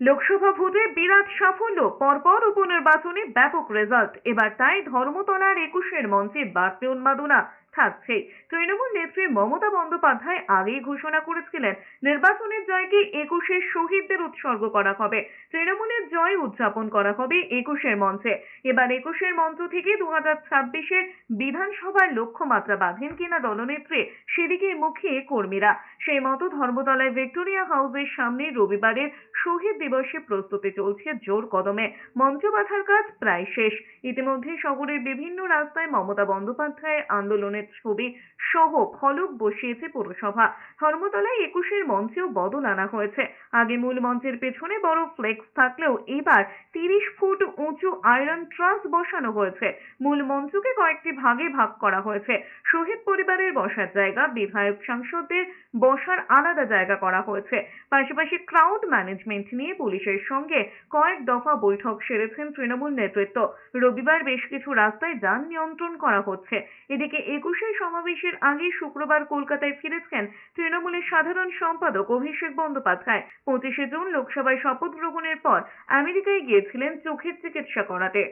লোকসভা ভোটে বিরাট সাফল্য, পরপর উপনির্বাচনে ব্যাপক রেজাল্ট। এবার তাই ধর্মতলার ২১-এর মঞ্চে বাড়তি উন্মাদনা থাকছে। তৃণমূল নেত্রী মমতা বন্দ্যোপাধ্যায় আগেই ঘোষণা করেছিলেন, নির্বাচনের জয়কে ২১-এর শহীদদের উৎসর্গ করা হবে। তৃণমূলের জয় উদযাপন করা হবে ২১-এর মঞ্চে। এবার ২১-এর মঞ্চ থেকে ২০২৬-এর বিধানসভার লক্ষ্যমাত্রা বাঁধেন কিনা দলনেত্রী, সেদিকে মুখিয়ে কর্মীরা। সেই মতো ধর্মতলায় ভিক্টোরিয়া হাউসের সামনে রবিবারের শহীদ দিবসে প্রস্তুতি চলছে জোর কদমে। মঞ্চ বাঁধার কাজ প্রায় শেষ। ইতিমধ্যে শহরের বিভিন্ন রাস্তায় মমতা বন্দ্যোপাধ্যায়ের আন্দোলনের ছবি সহ ফলক বসিয়েছে পুরসভা। ধর্মতলায় ২১-এর মঞ্চেও বদল আনা হয়েছে। আগে মূল মঞ্চের পেছনে বড় ফ্লেক্স থাকলেও এবার ৩০ ফুট উঁচু আয়রন ট্রাস বসানো হয়েছে। মূল মঞ্চকে কয়েকটি ভাগে ভাগ করা হয়েছে। শহীদ পরিবারের বসার জায়গা, বিধায়ক সাংসদদের বসার আলাদা জায়গা করা হয়েছে। পাশাপাশি ক্রাউড ম্যানেজমেন্ট নিয়ে পুলিশের সঙ্গে কয়েক দফা বৈঠক সেরেছেন তৃণমূল নেতৃত্ব। রবিবার বেশ কিছু রাস্তায় যান নিয়ন্ত্রণ করা হচ্ছে। এদিকে ২১-এর সমাবেশের আগে শুক্রবার কলকাতায় ফিরেছেন তৃণমূলের সাধারণ সম্পাদক অভিষেক বন্দ্যোপাধ্যায়। ২৫শে জুন লোকসভায় শপথ গ্রহণের পর আমেরিকায় গিয়েছিলেন চোখের চিকিৎসা করাতে।